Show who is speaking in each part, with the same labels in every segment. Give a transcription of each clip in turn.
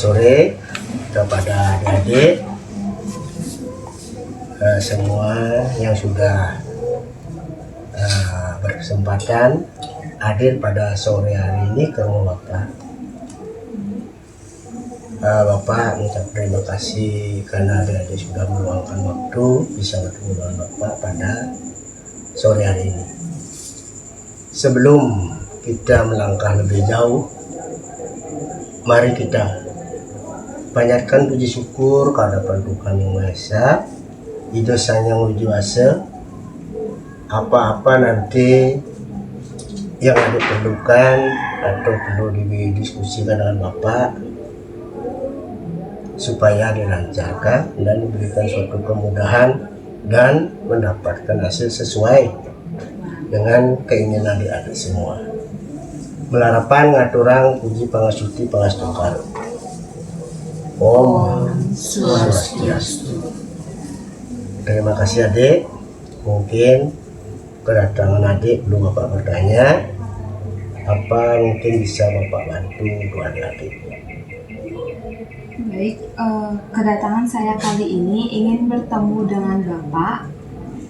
Speaker 1: Sore kepada adik-adik semua yang sudah berkesempatan hadir pada sore hari ini ke rumah Bapak. Bapak mengucap terima kasih karena adik-adik sudah meluangkan waktu bisa bertemu dengan Bapak pada sore hari ini. Sebelum kita melangkah lebih jauh, mari kita banyakkan puji syukur kehadapan Tuhan Yang Maha Esa, idosanya wijuasa, apa-apa nanti yang ada perlukan atau perlu didiskusikan dengan Bapak supaya dilancarkan dan diberikan suatu kemudahan dan mendapatkan hasil sesuai dengan keinginan adik-adik semua. Melarapan ngaturang puji pangasuti pangastungkar. Om Swastiastu. Terima kasih adik. Mungkin kedatangan adik belum Bapak bertanya. Apa mungkin bisa Bapak bantu untuk adik-adik?
Speaker 2: Baik, kedatangan saya kali ini ingin bertemu dengan Bapak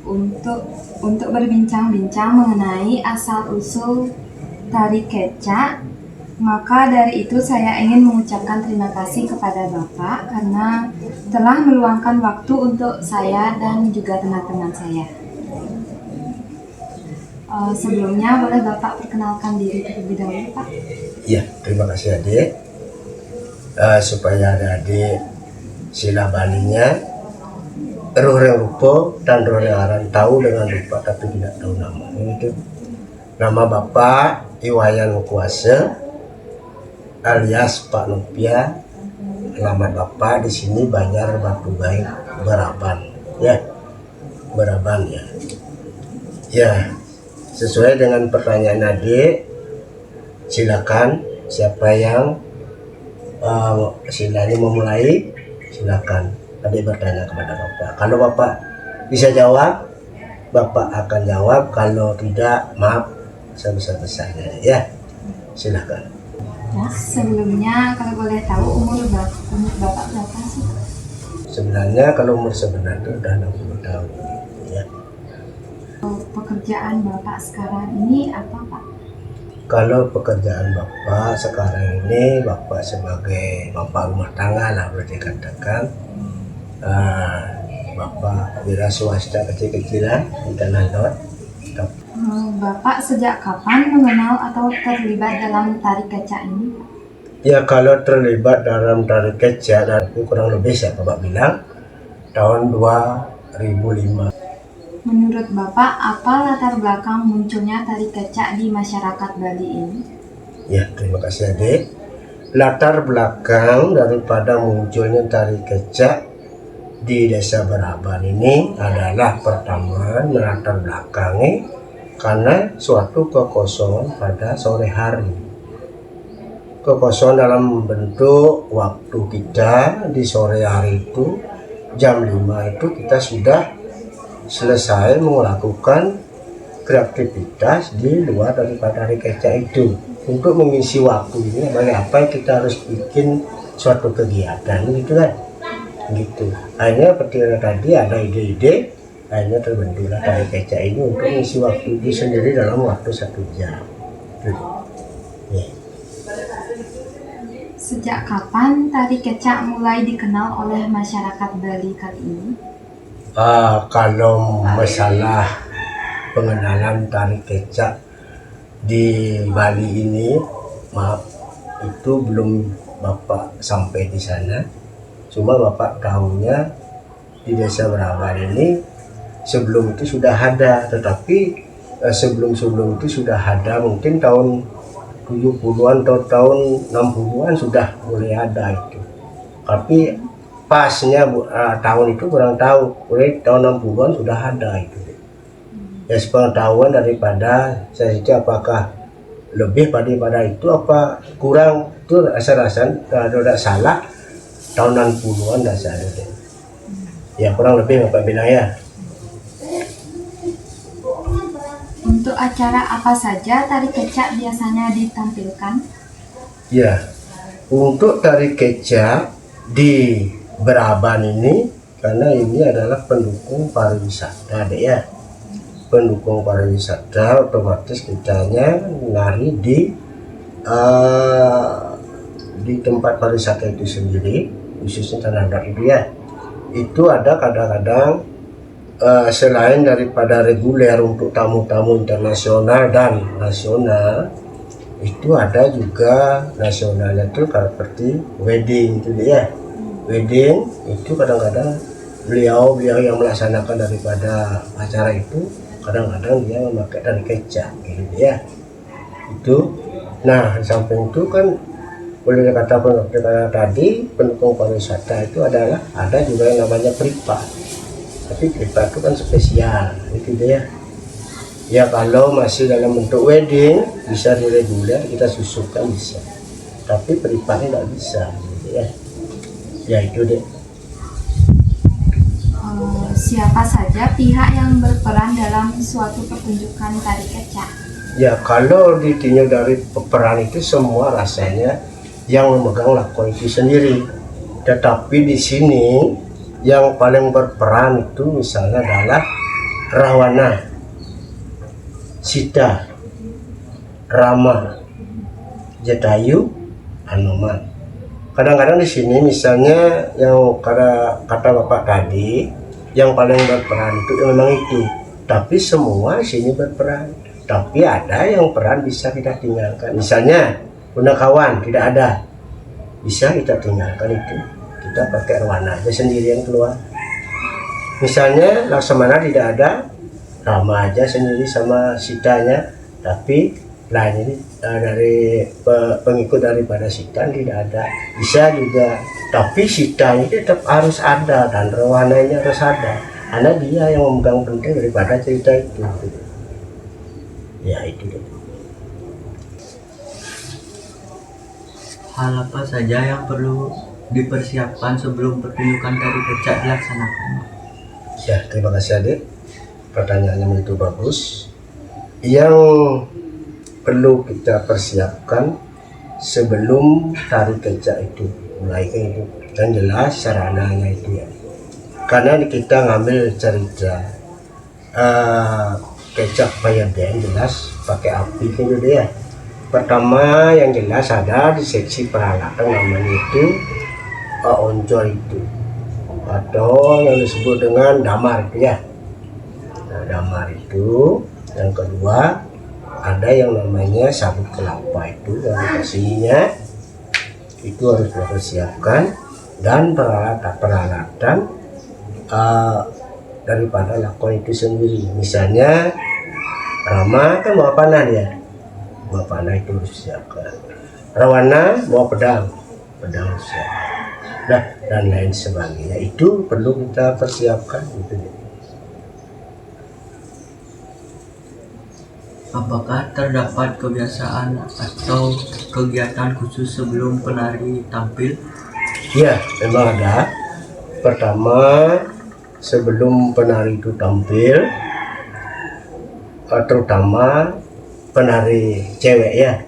Speaker 2: untuk berbincang-bincang mengenai asal-usul tari kecak. Maka dari itu saya ingin mengucapkan terima kasih kepada Bapak karena telah meluangkan waktu untuk saya dan juga teman-teman saya. Sebelumnya boleh Bapak perkenalkan diri terlebih dahulu, Pak?
Speaker 1: Iya, terima kasih adik. Supaya adik sila balinya roh yang rupa dan roh yang aran tahu dengan lupa tapi tidak tahu nama. Itu nama Bapak Iwayan Kuasa alias Pak Nupia. Alamat Bapak di sini Banjar Batu Baik, Baraban, ya, Baraban ya. Ya, sesuai dengan pertanyaan adik, silakan siapa yang silanya memulai, silakan adik bertanya kepada Bapak. Kalau Bapak bisa jawab, Bapak akan jawab. Kalau tidak, maaf sebesar-besarnya ya. Silakan.
Speaker 2: Ya, sebelumnya kalau boleh tahu umur Bapak berapa sih?
Speaker 1: Sebenarnya kalau umur sebenarnya itu udah 60 tahun ya.
Speaker 2: Pekerjaan Bapak sekarang ini apa, Pak?
Speaker 1: Kalau pekerjaan Bapak sekarang ini, Bapak sebagai bapak rumah tangga lah boleh dikatakan. Bapak wira swasta kecil-kecilan di Tanah Lot.
Speaker 2: Bapak sejak kapan mengenal atau terlibat dalam tari kecak ini?
Speaker 1: Ya, kalau terlibat dalam tari kecak dari kurang lebih saya Bapak bilang tahun 2005.
Speaker 2: Menurut Bapak, apa latar belakang munculnya tari kecak di masyarakat Bali ini?
Speaker 1: Ya, terima kasih adik. Latar belakang daripada munculnya tari kecak di Desa Baraban ini adalah pertama melatar belakangi karena suatu kekosongan pada sore hari. Kekosongan dalam bentuk waktu kita di sore hari itu jam 5 itu kita sudah selesai melakukan kreativitas di luar daripada hari kecak itu. Untuk mengisi waktu ini apa kita harus bikin suatu kegiatan gitu kan, gitu. Akhirnya seperti tadi ada ide-ide, akhirnya terbentuklah tari kecak ini untuk mengisi waktu itu sendiri dalam waktu 1 jam. Ya.
Speaker 2: Sejak kapan tari kecak mulai dikenal oleh masyarakat Bali kali ini?
Speaker 1: Kalau masalah pengenalan tari kecak di Bali ini, maaf, itu belum Bapak sampai di sana. Cuma Bapak tahunya di Desa Baraban ini sebelum itu sudah ada, tetapi sebelum itu sudah ada mungkin tahun 70-an atau tahun 60-an sudah mulai ada itu. Tapi pasnya tahun itu kurang tahu, mulai tahun 60-an sudah ada itu. Ya, sepengetahuan daripada saya itu apakah lebih pada itu apa kurang itu rasa-rasa tidak salah tahun 60-an dasarnya. Ya, kurang lebih Bapak bilang ya.
Speaker 2: Untuk acara apa saja tari kecak biasanya ditampilkan?
Speaker 1: Ya, Untuk tari kecak di Braban ini, karena ini adalah pendukung pariwisata deh ya, pendukung pariwisata, otomatis kitanya nari di tempat pariwisata itu sendiri, khususnya Tanah Datar itu ya. Itu ada kadang-kadang selain daripada reguler untuk tamu-tamu internasional dan nasional, itu ada juga nasionalnya tuh seperti wedding itu dia. Wedding itu kadang-kadang beliau yang melaksanakan daripada acara itu kadang-kadang dia memakai tari kecak gitu ya. Itu nah di samping itu kan boleh dikatakan tadi pendukung pariwisata itu adalah ada juga yang namanya pripat. Tapi pripat itu kan spesial itu dia. Ya kalau masih dalam bentuk wedding bisa direguler, kita susukan bisa. Tapi peripatnya tidak bisa gitu ya. Ya itu deh.
Speaker 2: Siapa saja pihak yang berperan dalam suatu pertunjukan tari kecak?
Speaker 1: Ya kalau ditinjau dari peperan itu semua rasanya yang memegang lakon itu sendiri. Tetapi di sini yang paling berperan itu misalnya adalah Rawana, Sita, Rama, Jatayu, Anoman. Kadang-kadang di sini misalnya yang kata Bapak tadi yang paling berperan itu memang itu. Tapi semua di sini berperan. Tapi ada yang peran bisa kita tinggalkan. Misalnya Punakawan tidak ada, bisa kita tinggalkan itu. Kita pakai Rawana aja sendiri yang keluar. Misalnya Laksamana tidak ada, Rama aja sendiri sama Sitanya, tapi lain ini dari pengikut daripada Sita tidak ada, bisa juga. Tapi Sita ini tetap harus ada dan Rawananya harus ada, karena dia yang memegang penting daripada cerita itu. Ya itu.
Speaker 3: Hal apa saja yang perlu dipersiapkan sebelum pertunjukan tari kecak dilaksanakan?
Speaker 1: Ya, terima kasih adik. Pertanyaannya begitu bagus. Yang perlu kita persiapkan sebelum tari kecak itu mulai itu dan jelas sarananya itu ya. Karena kita ngambil cerita kecak Payaden jelas pakai api gitu ya. Pertama yang jelas ada di seksi peralatan namanya itu oncor itu atau yang disebut dengan damar itu ya. Nah, damar itu yang kedua ada yang namanya sabut kelapa itu yang dikasihnya itu harus dipersiapkan dan peralatan daripada lakon itu sendiri. Misalnya Rama kan bawa panah dia, bawa panah itu harus disiapkan. Rawana bawa pedang harus disiapkan. Nah, dan lain sebagainya itu perlu kita persiapkan gitu.
Speaker 3: Apakah terdapat kebiasaan atau kegiatan khusus sebelum penari tampil?
Speaker 1: Ya, memang ada. Pertama, sebelum penari itu tampil, terutama penari cewek ya,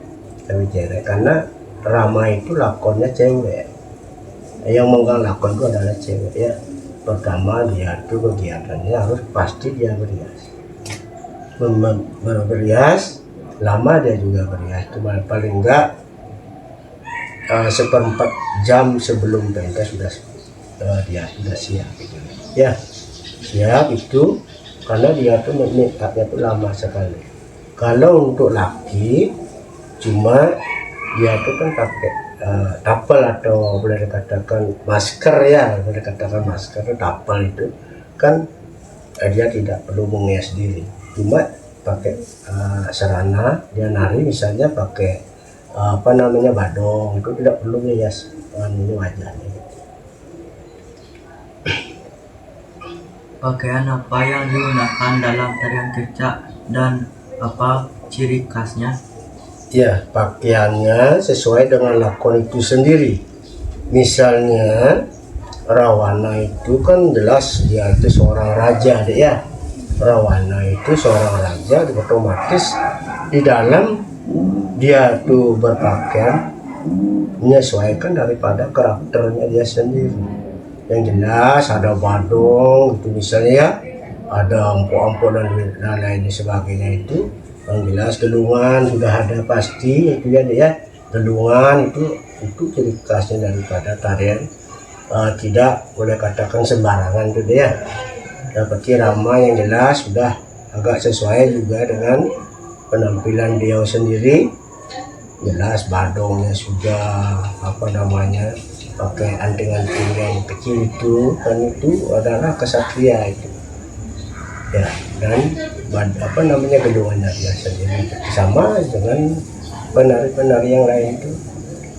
Speaker 1: cewek, karena Rama itu lakonnya cewek. Yang megang lakon itu adalah cewek ya. Pertama dia itu kegiatannya harus pasti dia berias. Berias lama dia juga berias, cuma paling enggak 1/4 jam sebelum pentas dia sudah siap gitu. Ya siap itu karena dia tuh make-upnya tuh lama sekali. Kalau untuk laki cuma dia tuh kan pakai tapel atau boleh dikatakan masker ya, boleh dikatakan masker tapel itu kan dia tidak perlu mengias diri, cuma pakai sarana dia nari misalnya pakai badong itu tidak perlu mengias ini wajahnya.
Speaker 3: Pakaian apa yang digunakan dalam tarian kecak dan apa ciri khasnya?
Speaker 1: Ya, pakaiannya sesuai dengan lakon itu sendiri. Misalnya Rawana itu kan jelas dia itu seorang raja deh ya. Rawana itu seorang raja, otomatis di dalam dia tuh berpakaian menyesuaikan daripada karakternya dia sendiri. Yang jelas ada badung itu misalnya ya, ada empuk-empuk dan lain sebagainya itu. Yang jelas gelungan sudah ada pasti itu ya, gelungan itu ciri khasnya daripada tarian. Tidak boleh katakan sembarangan itu dia. Dapati Rama yang jelas sudah agak sesuai juga dengan penampilan dia sendiri. Jelas badongnya sudah pakai anting-anting yang kecil itu, kan itu adalah kesatria itu ya. Dan gelungannya dia sendiri sama dengan penari-penari yang lain itu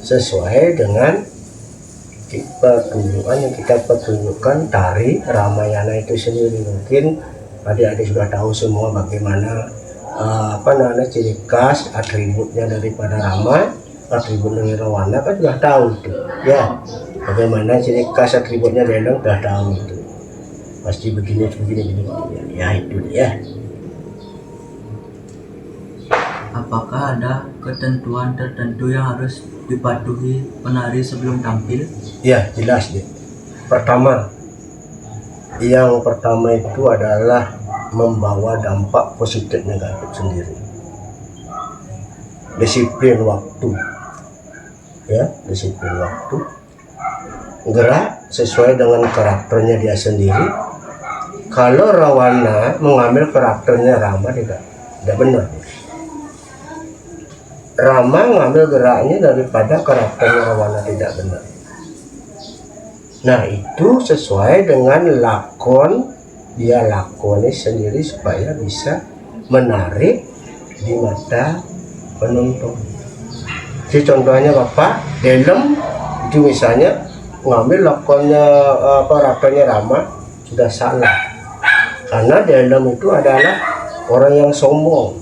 Speaker 1: sesuai dengan pertunjukan yang kita pertunjukkan tari Ramayana itu sendiri. Mungkin adik-adik sudah tahu semua bagaimana ciri khas atributnya daripada Rama, atribut dari Rawana kan sudah tahu itu ya. Bagaimana ciri khas atributnya Deleng sudah tahu itu, pasti begini ya itu dia.
Speaker 3: Apakah ada ketentuan tertentu yang harus dipatuhi penari sebelum tampil?
Speaker 1: Ya jelas deh. Yang pertama itu adalah membawa dampak positif negatif sendiri. Disiplin waktu, ya, disiplin waktu. Gerak sesuai dengan karakternya dia sendiri. Kalau Rawana mengambil karakternya Rama tidak benar. Rama mengambil geraknya daripada karakternya Rawana tidak benar. Nah itu sesuai dengan dia lakoni sendiri supaya bisa menarik di mata penonton. Jadi contohnya Bapak Delem itu misalnya ngambil lakonnya karakternya Rama sudah salah, karena Delem itu adalah orang yang sombong,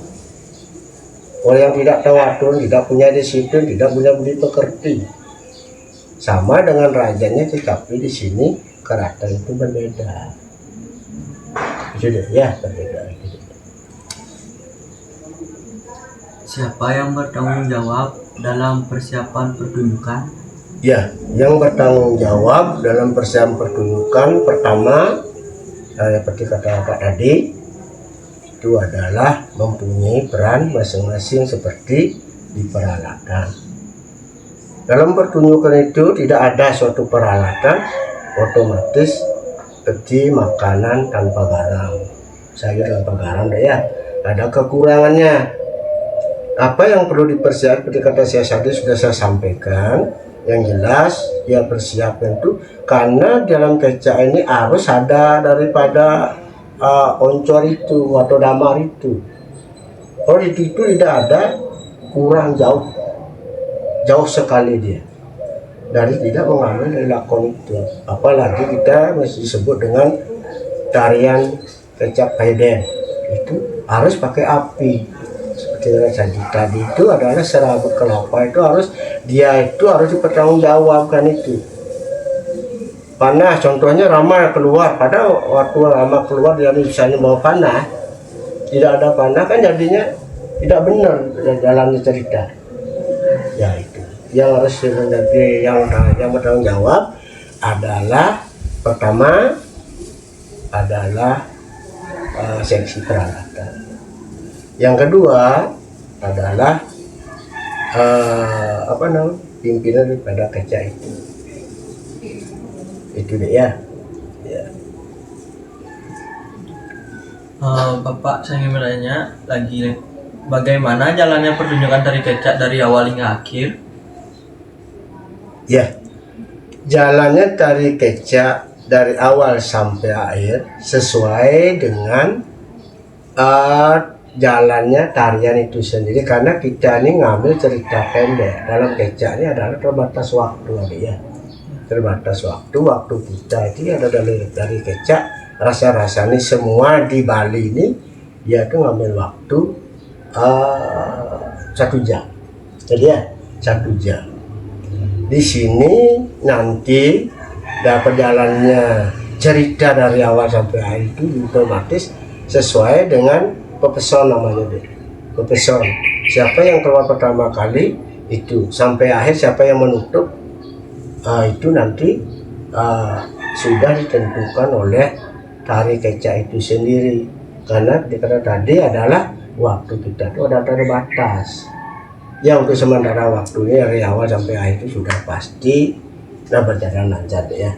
Speaker 1: orang yang tidak tahu aturan, tidak punya disiplin, tidak punya budi pekerti. Sama dengan rajanya, tetapi di sini karakter itu berbeda. Sudah ya, berbeda.
Speaker 3: Siapa yang bertanggung jawab dalam persiapan pertunjukan?
Speaker 1: Ya, yang bertanggung jawab dalam persiapan pertunjukan pertama, seperti kata Pak tadi, itu adalah mempunyai peran masing-masing seperti di peralatan. Dalam pertunjukan itu tidak ada suatu peralatan otomatis seperti makanan tanpa garam, sayur tanpa garam ya, ada kekurangannya. Apa yang perlu dipersiapkan seperti kata saya tadi sudah saya sampaikan. Yang jelas dia persiapkan itu karena dalam kecak ini harus ada daripada oncor itu atau damar itu. Kalau itu tidak ada, kurang jauh sekali dia dari tidak mengambil dari lakon itu. Apalagi kita masih disebut dengan tarian kecak paeden, itu harus pakai api. Seperti tadi itu adalah serabut kelapa itu harus dipertanggungjawabkan itu. Panah contohnya Rama keluar, pada waktu Rama keluar dia misalnya bawa panah, tidak ada panah kan jadinya tidak benar jalannya cerita. Ya itu yang harus menjadi yang bertanggung jawab adalah pertama adalah seksi peralatan. Yang kedua adalah pimpinan daripada kecak itu deh ya.
Speaker 3: Bapak, saya ingin bertanya lagi, bagaimana jalannya pertunjukan tari kecak dari awal hingga akhir?
Speaker 1: Ya, jalannya tari kecak dari awal sampai akhir sesuai dengan jalannya tarian itu sendiri, karena kita ini ngambil cerita pendek. Dalam kecak ini adalah terbatas waktu ya, terbatas waktu kita itu ada dari kecak rasa-rasanya semua di Bali ini dia tuh ngambil waktu 1 jam. Jadi ya 1 jam. Di sini nanti dapat jalannya cerita dari awal sampai akhir itu otomatis sesuai dengan pepeson namanya deh. Pepeson. Siapa yang keluar pertama kali Itu sampai akhir siapa yang menutup itu nanti sudah ditentukan oleh tari kecak itu sendiri, karena dikata tadi adalah waktu kita itu ada terbatas. Ya untuk sementara waktunya dari awal sampai akhir itu sudah pasti berjalan lancar ya.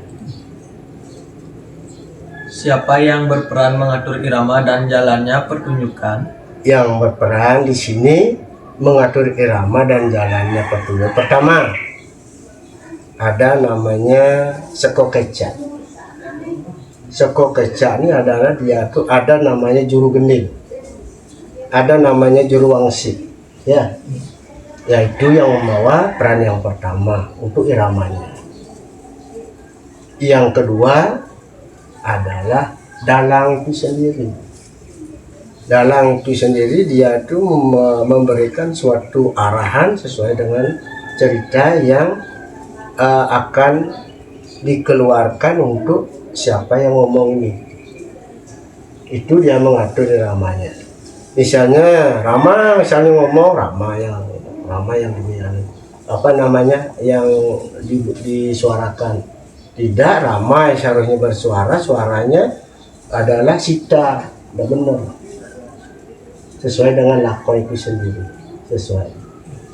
Speaker 3: Siapa yang berperan mengatur irama dan jalannya pertunjukan?
Speaker 1: Yang berperan di sini mengatur irama dan jalannya pertunjukan. Pertama ada namanya seko kecak. Seko kecak ini adalah dia tuh ada namanya juru gending, ada namanya juru wangsit ya, yaitu yang membawa peran yang pertama untuk iramanya. Yang kedua adalah dalang itu sendiri. Dalang itu sendiri dia tuh memberikan suatu arahan sesuai dengan cerita yang akan dikeluarkan untuk siapa yang ngomong ini. Itu dia mengatur iramanya. Misalnya Rama ngomong, Rama yang apa namanya yang disuarakan. Tidak, Rama yang seharusnya bersuara, suaranya adalah Sita, udah benar. Sesuai dengan lakon itu sendiri, sesuai.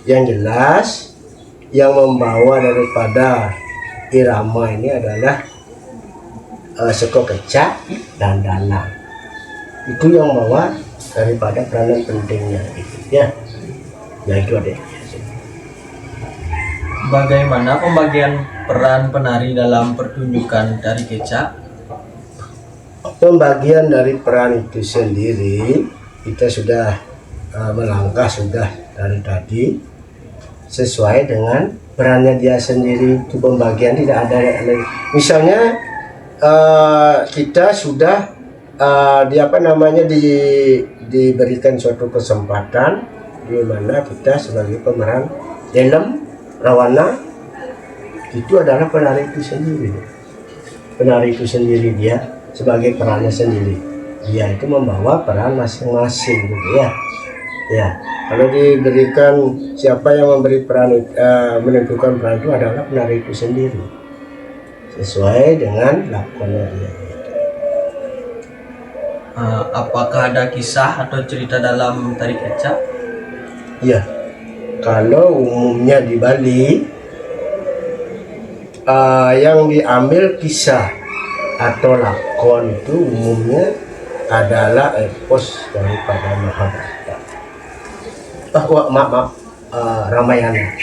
Speaker 1: Yang jelas, yang membawa daripada irama ini adalah seko kecak dan dalang. Itu yang membawa daripada peranan pentingnya itu ya. Ya itu ada.
Speaker 3: Bagaimana pembagian peran penari dalam pertunjukan tari kecak?
Speaker 1: Pembagian dari peran itu sendiri kita sudah melangkah sudah dari tadi sesuai dengan perannya dia sendiri. Itu pembagian tidak ada misalnya kita sudah diberikan suatu kesempatan di mana kita sebagai pemeran dalam Rawana itu adalah penari itu sendiri. Penari itu sendiri dia sebagai perannya sendiri. Dia itu membawa peran masing-masing gitu ya. Ya, kalau diberikan siapa yang memberi peran menentukan peran itu adalah penari itu sendiri. Sesuai dengan lakonnya dia.
Speaker 3: Apakah ada kisah atau cerita dalam tari kecak?
Speaker 1: Ya, kalau umumnya di Bali yang diambil kisah atau lakon itu umumnya adalah epos daripada Mahabharata. Maaf, Ramayana.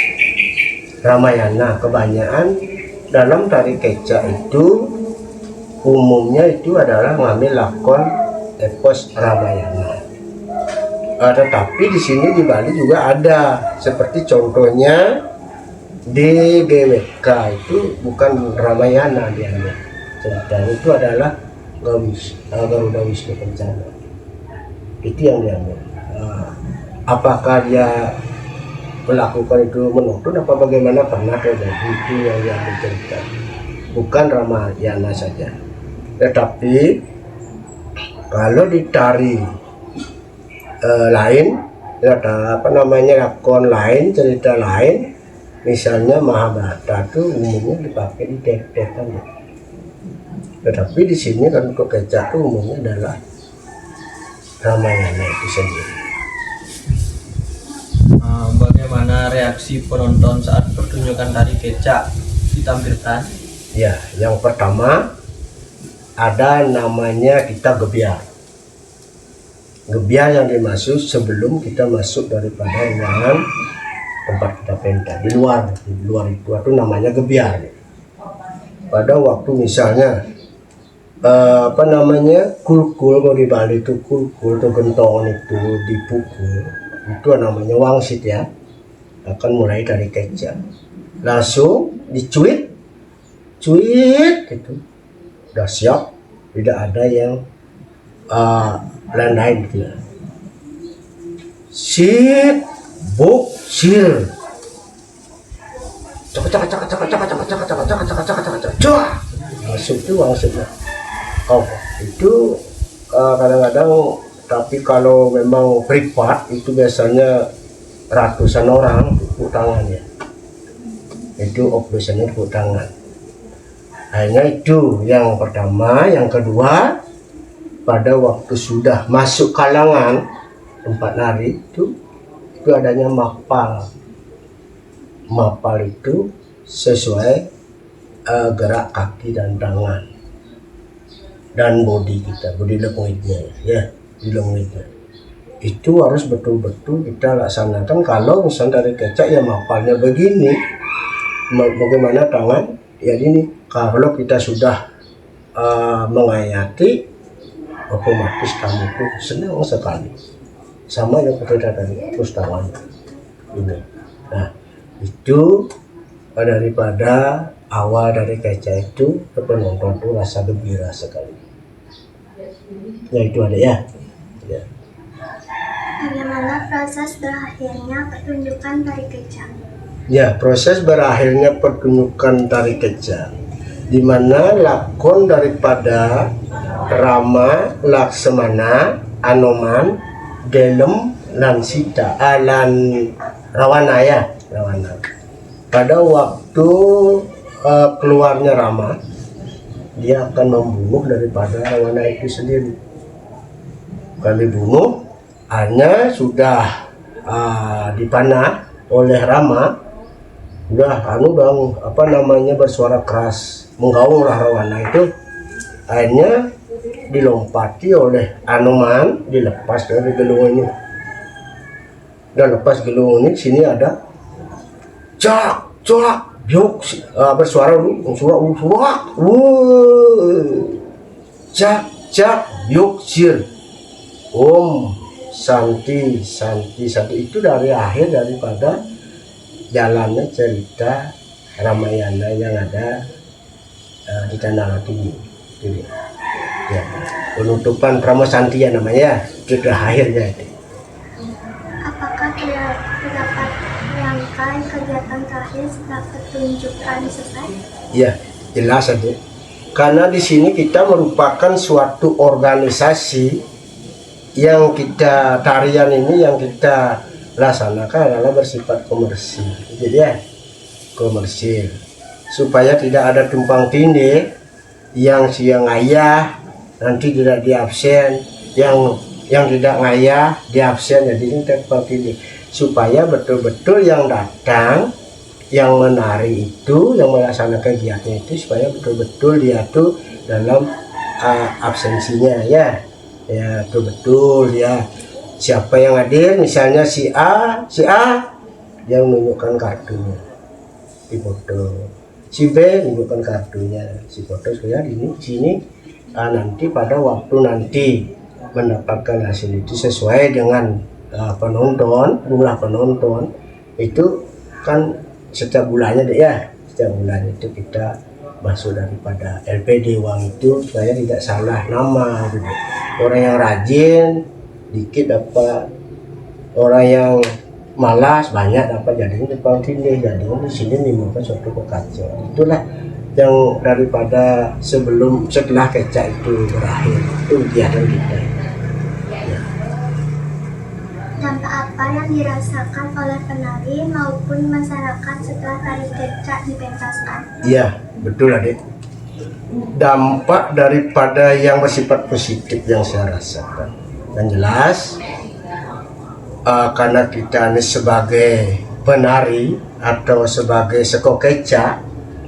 Speaker 1: Ramayana kebanyakan dalam tari kecak itu umumnya itu adalah mengambil lakon epos Ramayana. Tetapi di sini di Bali juga ada, seperti contohnya di GWK itu bukan Ramayana dia cerita, itu adalah Garuda Wisnu Kencana. Itu yang diambil. Apakah dia melakukan itu menonton apa bagaimana pernah terjadi, itu yang diambil cerita, bukan Ramayana saja. Tetapi kalau ditari lain, lakon lain, cerita lain, misalnya Mahabharata itu umumnya dipakai di tek-tekan. Tetapi di sini kan untuk kecak itu umumnya adalah Ramayana itu sendiri.
Speaker 3: Bagaimana reaksi penonton saat pertunjukan tari kecak ditampilkan?
Speaker 1: Ya, yang pertama ada namanya kita gebiar. Gebiar yang dimaksud sebelum kita masuk daripada ruangan tempat kita pentas, di luar itu namanya gebiar. Pada waktu misalnya kulkul, kalau di Bali itu kulkul atau gentong itu dipukul, itu namanya wangsit ya, akan mulai dari kecak, langsung dicuit gitu, udah siap, tidak ada yang lain gitu ya. Sit buk sir masuk itu maksudnya. Itu kadang-kadang, tapi kalau memang privat itu biasanya ratusan orang, tangan ya. Itu operasional tepuk tangan. Hanya itu yang pertama. Yang kedua, pada waktu sudah masuk kalangan tempat nari itu adanya mapal. Mapal itu sesuai gerak kaki dan tangan dan body kita, body language-nya ya, body language-nya. Itu harus betul-betul kita laksanakan. Kalau misalnya dari kecak ya mapalnya begini, bagaimana tangan ya ini. Kalau kita sudah mengayati, otomatis kamu tuh senang sekali sama yang berbeda dari terus tangan ini. Nah itu daripada awal dari kecak itu penonton tuh rasa gembira sekali. Ya itu ada ya.
Speaker 4: Bagaimana proses berakhirnya pertunjukan tari kecak?
Speaker 1: Ya, proses berakhirnya pertunjukan tari kecak, di mana lakon daripada Rama, Laksamana, Anoman, Delem, lan Sita, lan Rawana ya, Rawana. Pada waktu keluarnya Rama, dia akan membunuh daripada Rawana itu sendiri. Kali bunuh, hanya sudah dipanah oleh Rama, udah bersuara keras, menggaunglah Rawana itu. Akhirnya dilompati oleh Anoman, dilepas dari gelung ini. Dan lepas gelung ini, sini ada cak, yuk, bersuara cak, yuk, sir, Santi itu dari akhir daripada jalannya cerita Ramayana yang ada di Tanah Tinggi. Itu dia. Ya, penutupan Pramosanti ya namanya, itu akhirnya itu.
Speaker 4: Apakah terdapat rangkaian kegiatan terakhir setelah pertunjukan selesai?
Speaker 1: Ya, jelas aja. Karena di sini kita merupakan suatu organisasi yang kita tarian ini yang kita laksanakan adalah bersifat komersil. Jadi ya, komersil. Supaya tidak ada tumpang tindih yang siang ayah nanti tidak diabsen, yang tidak ngayah diabsen, jadi ini tumpang tindih. Supaya betul-betul yang datang, yang menari itu, yang melaksanakan kegiatan itu, supaya betul-betul dia tuh dalam absensinya ya betul ya. Siapa yang hadir, misalnya si A yang menunjukkan kartunya di foto, si B menunjukkan kartunya si foto, supaya di sini nanti pada waktu nanti mendapatkan hasil itu sesuai dengan jumlah penonton itu kan setiap bulannya deh ya, setiap bulan itu kita masuk daripada LPD uang itu supaya tidak salah nama gitu. Orang yang rajin dikit dapat, orang yang malas banyak dapat, jadinya tumpang tindih, jadinya di sini menimbulkan suatu kekacauan. Itulah yang daripada setelah kecak itu berakhir, itu kegiatan kita. Ya.
Speaker 4: Dampak apa yang dirasakan oleh penari maupun masyarakat setelah tari kecak dipentaskan?
Speaker 1: Iya, betul adik. Dampak daripada yang bersifat positif yang saya rasakan, yang jelas karena kita ini sebagai penari atau sebagai seko kecak,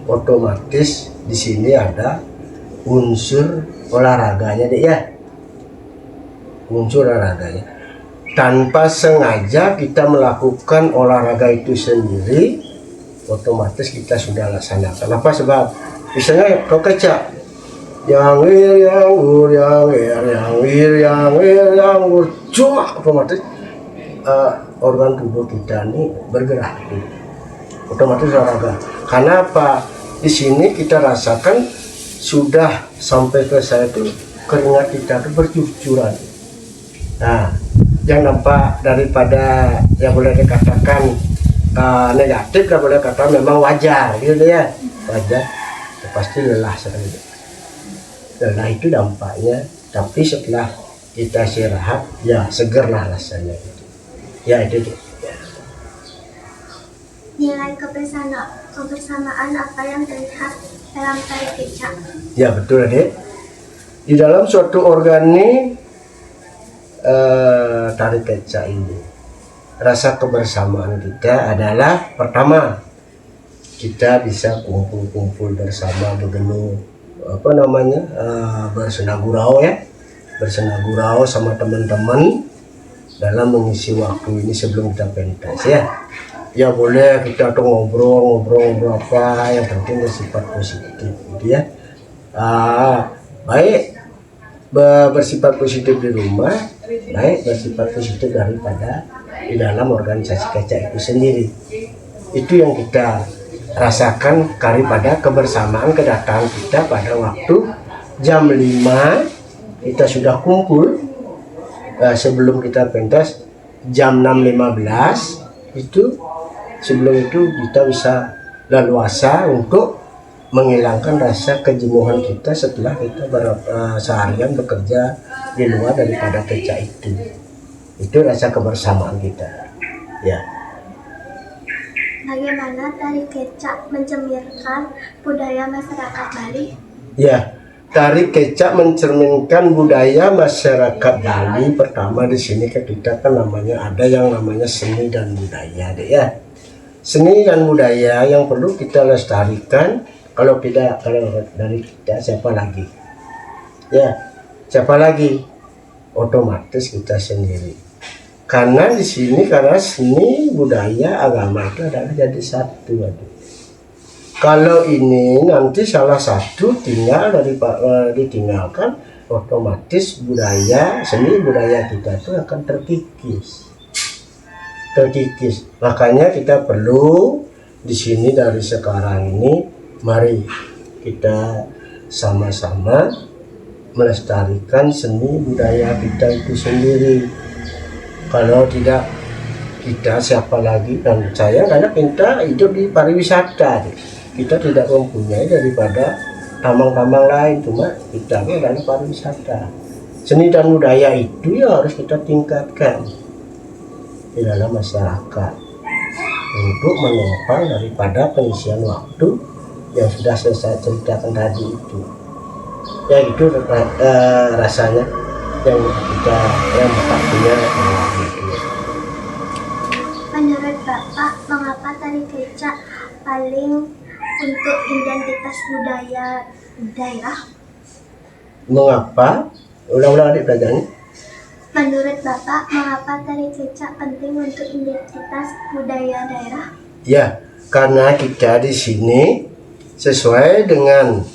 Speaker 1: otomatis di sini ada unsur olahraganya deh ya, unsur olahraganya. Tanpa sengaja kita melakukan olahraga itu sendiri, otomatis kita sudah laksanakan. Apa sebab? Misalnya kau kecak, yang wir, cuma otomatis organ tubuh kita ini bergerak, otomatis olahraga. Karena apa? Di sini kita rasakan sudah sampai ke saya itu keringat kita itu bercucuran. Nah, yang nampak daripada yang boleh dikatakan negatif, kan boleh kata memang wajar gitu ya, wajar. Pasti lelah sekali. Lelah itu dampaknya, tapi setelah kita istirahat ya segerlah rasanya gitu. Ya itu.
Speaker 4: nilai kebersamaan apa yang terlihat dalam tari kecak.
Speaker 1: Ya betul adik. Di dalam suatu organik tari kecak ini, rasa kebersamaan kita adalah pertama, kita bisa kumpul-kumpul bersama begenu bersenang gurau ya, bersenang gurau sama teman-teman dalam mengisi waktu ini sebelum kita pentas ya. Ya boleh kita tuh ngobrol apa yang penting bersifat positif gitu ya. Baik bersifat positif di rumah, baik bersifat positif daripada di dalam organisasi kecak itu sendiri. Itu yang kita rasakan daripada kebersamaan kedatangan kita pada waktu jam 5 kita sudah kumpul. Sebelum kita pentas jam 6.15 itu, sebelum itu kita bisa leluasa untuk menghilangkan rasa kejenuhan kita setelah kita seharian bekerja di luar daripada kecak itu rasa kebersamaan kita ya.
Speaker 4: Bagaimana tari kecak mencerminkan budaya masyarakat Bali?
Speaker 1: Ya, tari kecak mencerminkan budaya masyarakat Bali. Pertama di sini kita kan namanya ada yang namanya seni dan budaya deh ya. Seni dan budaya yang perlu kita lestarikan. Kalau dari kita siapa lagi? Ya, siapa lagi? Otomatis kita sendiri. Karena di sini karena seni, budaya, agama itu adalah jadi satu. Kalau ini nanti salah satu ditinggalkan, otomatis budaya, seni budaya kita itu akan terkikis. Makanya kita perlu di sini dari sekarang ini, mari kita sama-sama melestarikan seni budaya kita itu sendiri. Kalau tidak, kita siapa lagi? Dan saya karena kita hidup di pariwisata, kita tidak mempunyai daripada tambang-tambang lain, cuma kita ini adalah pariwisata. Seni dan budaya itu yang harus kita tingkatkan di dalam masyarakat untuk menopang daripada pengisian waktu yang sudah saya ceritakan tadi itu. Ya itu rasanya yang punya gitu.
Speaker 4: Menurut Bapak, mengapa tari kecak paling untuk identitas budaya daerah?
Speaker 1: Mengapa? Ulang-ulang adik pelajarannya.
Speaker 4: Menurut Bapak, mengapa tari kecak penting untuk identitas budaya daerah?
Speaker 1: Ya, karena kita di sini sesuai dengan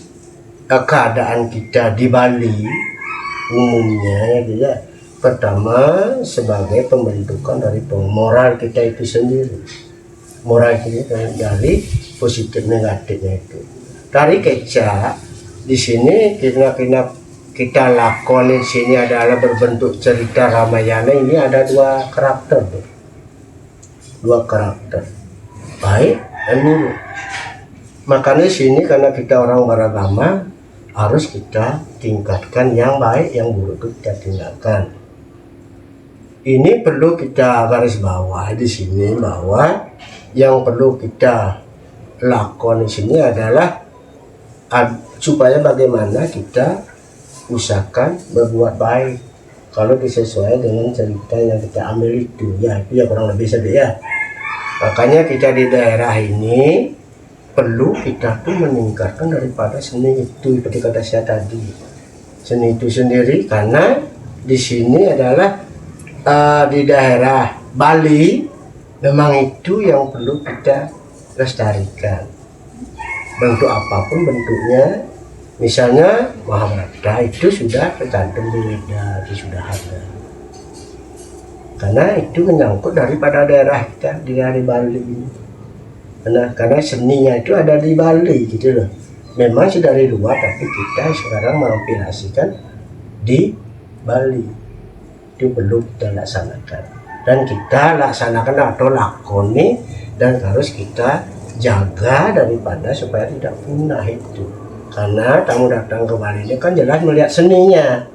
Speaker 1: keadaan kita di Bali umumnya ya. Pertama sebagai pembentukan dari moral kita itu sendiri. Moral kita dari positif negatifnya itu. Tari kecak di sini kita lakoni di sini adalah berbentuk cerita Ramayana. Ini ada dua karakter, baik dan buruk. Makanya di sini karena kita orang beragama harus kita tingkatkan yang baik, yang buruk itu kita tinggalkan. Ini perlu kita garis bawah di sini bahwa yang perlu kita lakukan di sini adalah supaya bagaimana kita usahakan berbuat baik. Kalau disesuaikan dengan cerita yang kita ambil itu ya kurang lebih sedih ya. Makanya kita di daerah ini perlu kita tuh meningkatkan daripada seni itu seperti kata saya tadi, seni itu sendiri, karena di sini adalah di daerah Bali memang itu yang perlu kita lestarikan, bentuk apapun bentuknya. Misalnya Mahabharata itu sudah tercantum di lidah, itu sudah ada, karena itu menyangkut daripada daerah kita di daerah Bali ini. Karena seninya itu ada di Bali gitu loh. Memang sudah dari luar, tapi kita sekarang mengaplikasikan di Bali. Itu perlu kita laksanakan. Dan kita laksanakan atau lakoni, dan harus kita jaga daripada supaya tidak punah itu. Karena tamu datang ke Bali ini kan jelas melihat seninya,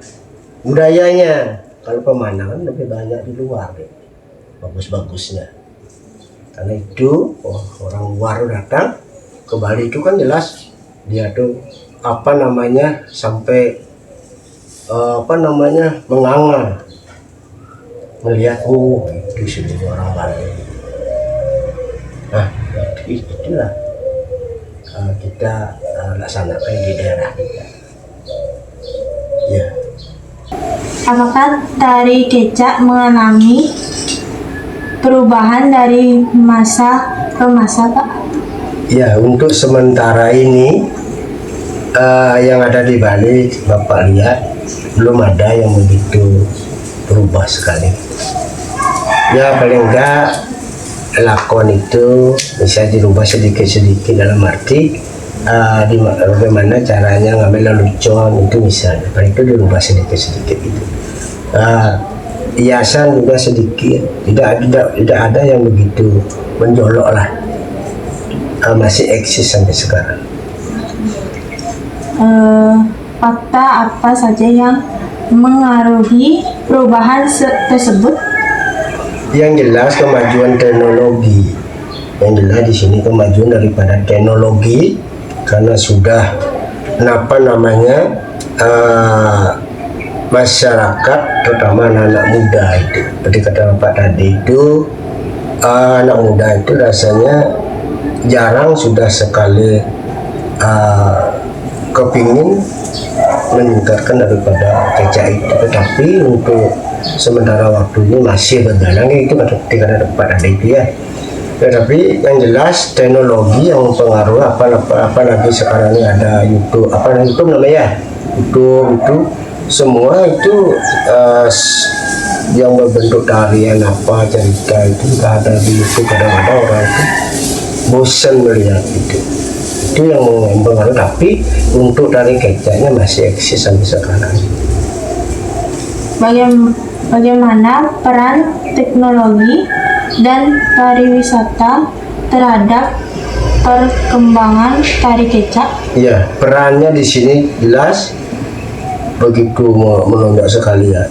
Speaker 1: budayanya. Kalau pemandangan lebih banyak di luar, bagus-bagusnya. Karena itu orang luar datang ke Bali itu kan jelas dia tuh sampai menganga melihat itu sini orang Bali. Nah itulah kita laksanakan di daerah kita. Ya.
Speaker 5: Apakah tari kecak mengalami perubahan dari masa ke masa, Pak?
Speaker 1: Ya, untuk sementara ini yang ada di Bali, Bapak lihat belum ada yang begitu berubah sekali. Ya paling enggak lakon itu bisa dirubah sedikit-sedikit dalam arti bagaimana caranya ngambil lelucon itu misalnya, paling itu dirubah sedikit-sedikit itu. Hiasan juga sedikit, tidak ada yang begitu menjolok lah. Masih eksis sampai sekarang.
Speaker 5: Fakta apa saja yang mengaruhi perubahan tersebut?
Speaker 1: Yang jelas kemajuan teknologi. Yang jelas di sini kemajuan daripada teknologi karena sudah masyarakat terutama anak-anak muda itu, seperti kata Bapak tadi itu, anak muda itu rasanya jarang sudah sekali kepingin meningkatkan daripada kecak itu, tetapi untuk sementara waktu ini masih berjalan itu ketika Bapak tadi itu ya. Tetapi yang jelas teknologi yang mempengaruhi apalagi sekarang ini ada YouTube, YouTube namanya YouTube itu semua itu yang berbentuk tarian cerita itu ada di YouTube. Kadang-kadang orang itu bosan melihat itu yang mempengaruhi, tapi untuk tari kecaknya masih eksis sampai sekarang.
Speaker 5: Bagaimana peran teknologi dan pariwisata terhadap perkembangan tari kecak?
Speaker 1: Ya, perannya di sini jelas begitu menonjol sekali ya.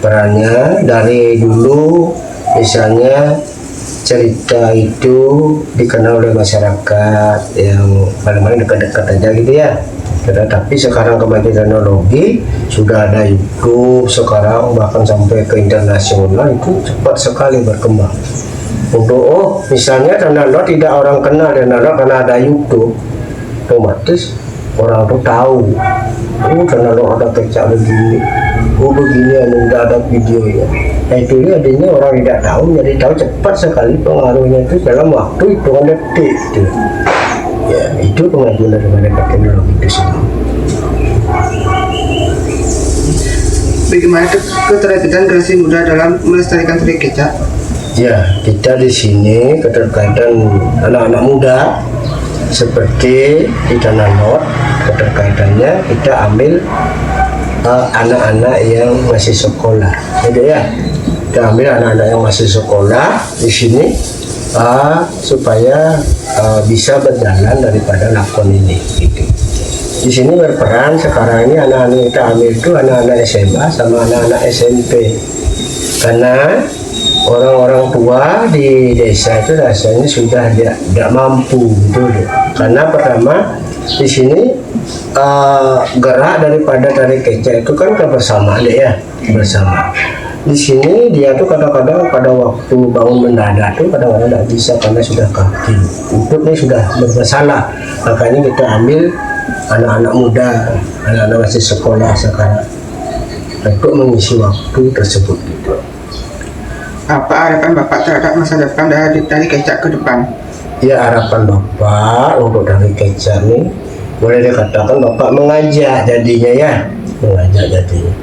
Speaker 1: Perannya dari dulu misalnya cerita itu dikenal oleh masyarakat yang paling-paling dekat-dekat aja gitu ya. Tetapi sekarang kemajuan teknologi sudah ada YouTube, sekarang bahkan sampai ke internasional itu cepat sekali berkembang. Untuk misalnya Tanah tidak orang kenal Tanah karena ada YouTube, otomatis orang tuh tahu. Tanah ada kecak begini, begini udah ada videonya. Nah itu adanya orang tidak tahu, jadi tahu cepat sekali pengaruhnya itu dalam waktu hitungan detik itu. Ya itu pengajuan daripada teknologi itu sendiri.
Speaker 6: Bagaimana keterkaitan generasi muda dalam melestarikan tari kecak?
Speaker 1: Ya, kita di sini keterkaitan anak-anak muda seperti di Tanah Lot, keterkaitannya kita ambil anak-anak yang masih sekolah, gitu ya. Kita ambil anak-anak yang masih sekolah di sini supaya bisa berjalan daripada lakon ini, gitu. Di sini berperan sekarang ini anak-anak kita ambil itu anak-anak SMA sama anak-anak SMP, karena orang-orang tua di desa itu rasanya sudah tidak mampu gitu deh. Karena pertama di sini gerak daripada tari kecak itu kan kebersamaan ya, bersama. Di sini dia tuh kadang-kadang pada waktu bangun mendadak tuh kadang-kadang tidak bisa karena sudah kaki, lututnya sudah bermasalah. Makanya kita ambil anak-anak muda, anak-anak masih sekolah sekarang untuk mengisi waktu tersebut gitu.
Speaker 6: Apa harapan Bapak terhadap masa depan dari tari kecak ke depan?
Speaker 1: Ya harapan Bapak untuk tari kecak ini boleh dikatakan Bapak mengajak jadinya ya, mengajak jadinya.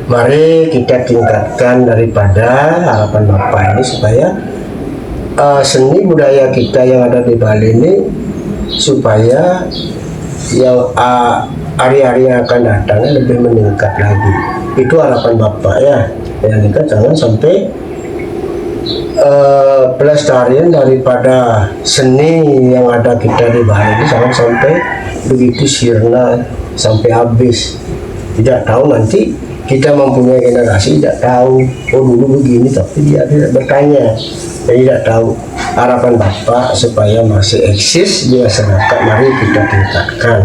Speaker 1: Mari kita tingkatkan daripada harapan Bapak ini supaya seni budaya kita yang ada di Bali ini supaya yang hari-hari yang akan datangnya lebih meningkat lagi. Itu harapan Bapak ya. Yang kita jangan sampai pelestarian daripada seni yang ada kita di Bali ini jangan sampai begitu sirna sampai habis. Tidak tahu nanti kita mempunyai generasi tidak tahu, oh dulu begini, tapi dia tidak bertanya, jadi tidak tahu. harapan Bapak supaya masih eksis di masyarakat, mari kita tingkatkan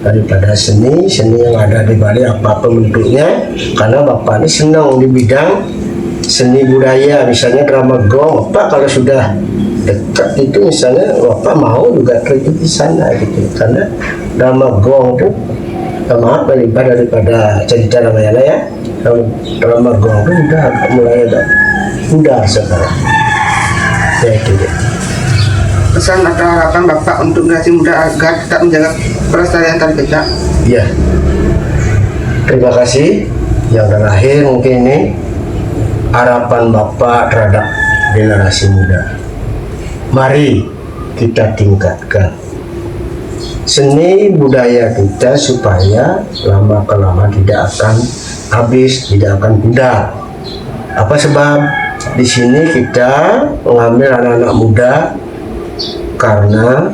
Speaker 1: daripada seni yang ada di Bali apapun bentuknya, karena Bapak ini senang di bidang seni budaya, misalnya drama gong. Bapak kalau sudah dekat itu misalnya Bapak mau juga terjun di sana gitu, karena drama gong itu maaf melibat daripada cerita Ramayana ya. Drama gong itu udah mulai ada udah sekarang ya, itu dia.
Speaker 6: Pesan atau harapan Bapak untuk generasi muda agar tetap menjaga pelestarian tari kecak?
Speaker 1: Iya, terima kasih. Yang terakhir mungkin ini harapan Bapak terhadap generasi muda. Mari kita tingkatkan seni budaya kita supaya lama-kelamaan tidak akan habis, tidak akan pudar. Apa sebab? Di sini kita mengambil anak-anak muda karena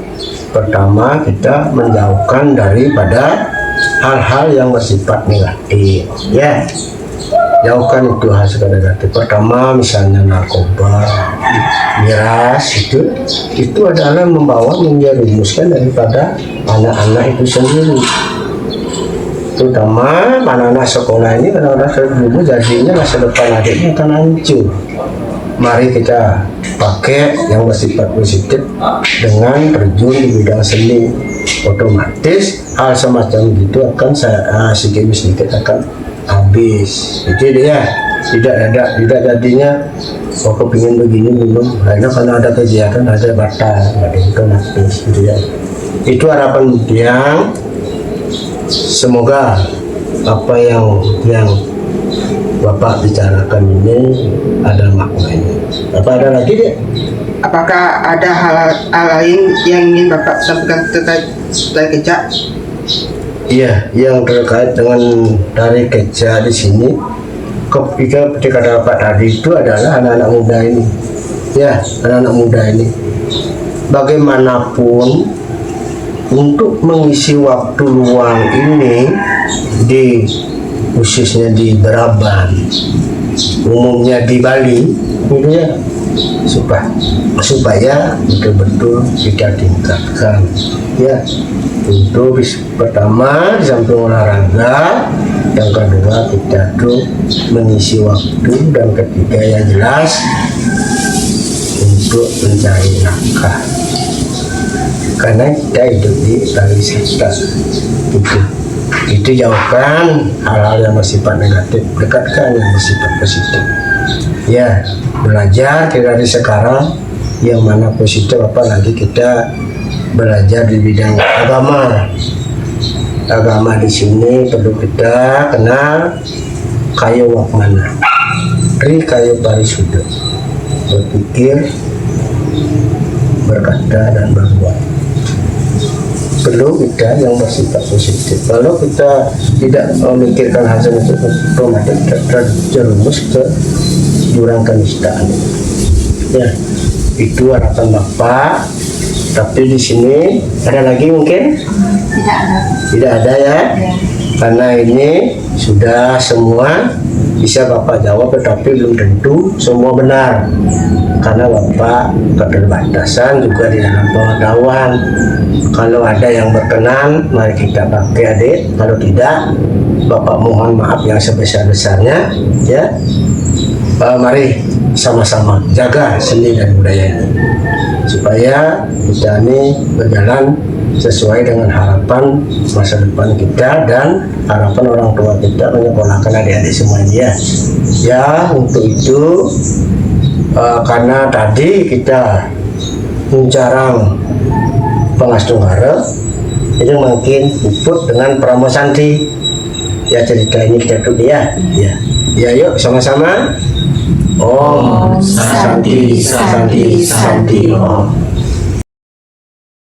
Speaker 1: pertama kita menjauhkan daripada hal-hal yang bersifat negatif, ya. Jauhkan itu hal negatif. Pertama misalnya narkoba, miras, itu adalah membawa menjerumuskan daripada anak-anak itu sendiri. Terutama anak-anak sekolah ini, anak-anak dulu jadinya masa depan adiknya akan hancur. Mari kita pakai yang bersifat positif dengan terjun di bidang seni, otomatis hal semacam gitu akan sedikit akan habis. Itu dia, tidak jadinya kepingin begini belum, karena ada kegiatan ada batas, ada otomatis gitu ya. Itu harapan yang semoga apa yang Bapak bicarakan ini ada maknanya. Apa ada lagi deh?
Speaker 6: Apakah ada hal lain yang ingin Bapak sampaikan terkait tari kecak?
Speaker 1: Iya, yang terkait dengan tari kecak di sini, ketika dapat tadi itu adalah anak-anak muda ini. Ya, anak-anak muda ini. Bagaimanapun untuk mengisi waktu luang ini khususnya di Beraban, umumnya di Bali, gitu ya, supaya betul-betul kita tingkatkan, ya. Untuk pertama di samping olahraga, yang kedua kita tuh mengisi waktu, dan ketiga yang jelas untuk mencari nafkah, karena kita hidup di pariwisata gitu. Itu jauhkan hal-hal yang bersifat negatif, dekatkan yang bersifat positif. Ya, belajar dari sekarang yang mana positif, apalagi kita belajar di bidang agama. Agama di sini perlu kita kenal kayu wakmana, kayu parisudo, berpikir, berkata dan berbuat. Perlu kita yang bersifat positif. Kalau kita tidak memikirkan hal itu, otomatis terjerumus ke jurang kenistaan. Ya, itu harapan Bapak. Tapi di sini ada lagi mungkin?
Speaker 2: Tidak ada.
Speaker 1: Tidak ada ya?
Speaker 2: Ya.
Speaker 1: Karena ini sudah semua bisa Bapak jawab, tetapi belum tentu semua benar. Karena Bapak keterbatasan juga di dalam pengetahuan. Kalau ada yang berkenan, mari kita pakai adik. Kalau tidak, Bapak mohon maaf yang sebesar-besarnya, ya. Mari sama-sama jaga seni dan budaya ini, supaya kita ini berjalan sesuai dengan harapan masa depan kita dan harapan orang tua kita menyekolahkan adik-adik semuanya. Ya, untuk itu karena tadi kita mencarang pengastunggara, itu mungkin puput dengan Pramu Santi. Ya, cerita ini kita tutup ya. Ya, yuk sama-sama. Om Santi Santi Santi Om.